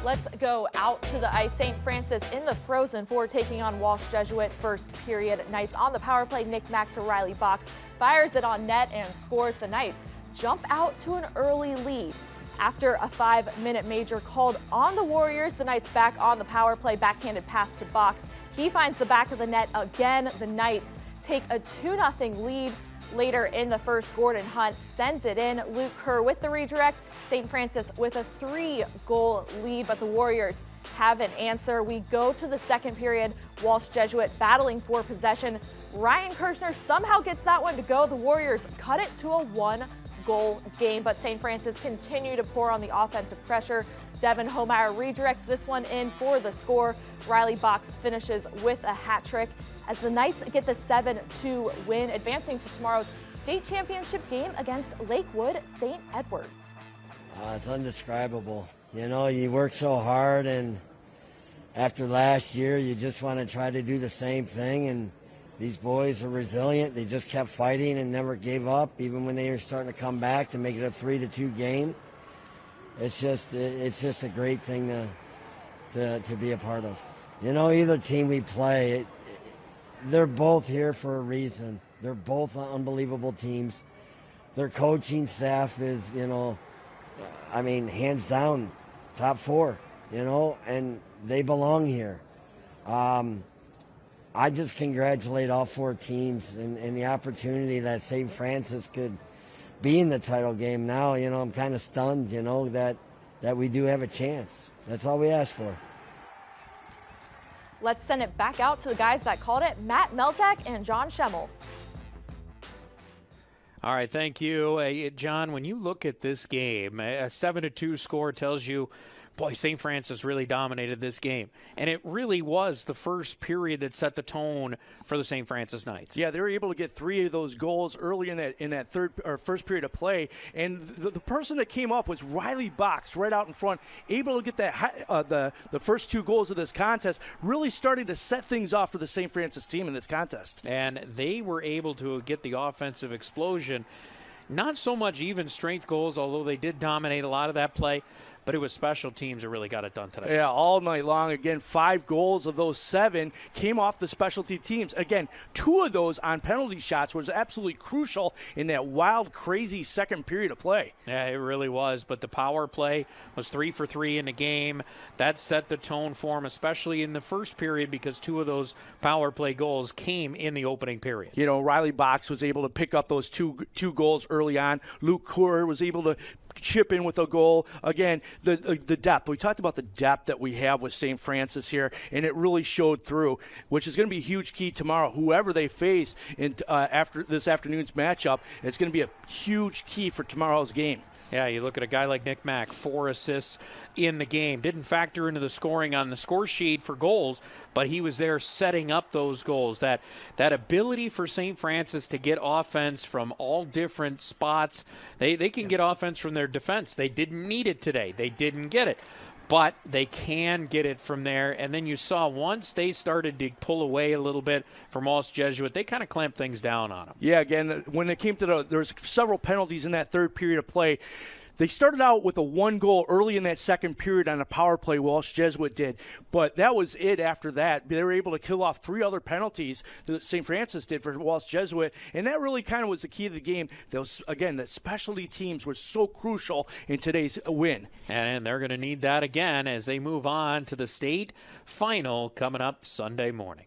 Let's go out to the ice. St. Francis in the Frozen Four taking on Walsh Jesuit. First period, Knights on the power play. Nick Mack to Riley Box. Fires it on net and scores. The Knights jump out to an early lead. After a 5-minute major called on the Warriors, the Knights back on the power play. Backhanded pass to Box. He finds the back of the net again. The Knights take a 2-0 lead. Later in the first, Gordon Hunt sends it in. Luke Kerr with the redirect. St. Francis with a 3-goal lead, but the Warriors have an answer. We go to the second period. Walsh Jesuit battling for possession. Ryan Kirshner somehow gets that one to go. The Warriors cut it to a 1-goal game, but St. Francis continue to pour on the offensive pressure. Devin Homeyer redirects this one in for the score. Riley Box finishes with a hat trick as the Knights get the 7-2 win, advancing to tomorrow's state championship game against Lakewood St. Edwards. It's indescribable. You know, you work so hard, and after last year, you just want to try to do the same thing. And these boys are resilient. They just kept fighting and never gave up, even when they were starting to come back to make it a 3-2 game. It's just a great thing to be a part of. You know, either team we play, they're both here for a reason. They're both unbelievable teams. Their coaching staff is, you know, I mean, hands down, top 4, you know, and they belong here. I just congratulate all 4 teams and the opportunity that St. Francis could be in the title game now. You know, I'm kind of stunned, you know, that we do have a chance. That's all we ask for. Let's send it back out to the guys that called it, Matt Melzak and John Schemmel. All right, thank you. John, when you look at this game, a 7-2 score tells you, boy, St. Francis really dominated this game. And it really was the first period that set the tone for the St. Francis Knights. Yeah, they were able to get 3 of those goals early in that first period of play. And the person that came up was Riley Box right out in front, able to get that the first 2 goals of this contest, really starting to set things off for the St. Francis team in this contest. And they were able to get the offensive explosion. Not so much even strength goals, although they did dominate a lot of that play. But it was special teams that really got it done today. Yeah, all night long. Again, 5 goals of those 7 came off the specialty teams. Again, 2 of those on penalty shots was absolutely crucial in that wild, crazy second period of play. Yeah, it really was. But the power play was 3 for 3 in the game. That set the tone for them, especially in the first period, because 2 of those power play goals came in the opening period. You know, Riley Box was able to pick up those two goals early on. Luke Kerr was able to chip in with a goal. Again, the depth. We talked about the depth that we have with St. Francis here, and it really showed through, which is going to be a huge key tomorrow. Whoever they face after this afternoon's matchup, it's going to be a huge key for tomorrow's game. Yeah, you look at a guy like Nick Mack, 4 assists in the game. Didn't factor into the scoring on the score sheet for goals, but he was there setting up those goals. That ability for St. Francis to get offense from all different spots. They can get offense from their defense. They didn't need it today. They didn't get it. But they can get it from there. And then you saw once they started to pull away a little bit from Walsh Jesuit, they kind of clamped things down on them. Yeah, again, when it came to there was several penalties in that third period of play. They started out with a 1 goal early in that second period on a power play, Walsh Jesuit did. But that was it after that. They were able to kill off 3 other penalties that St. Francis did for Walsh Jesuit. And that really kind of was the key of the game. Again, the specialty teams were so crucial in today's win. And they're going to need that again as they move on to the state final coming up Sunday morning.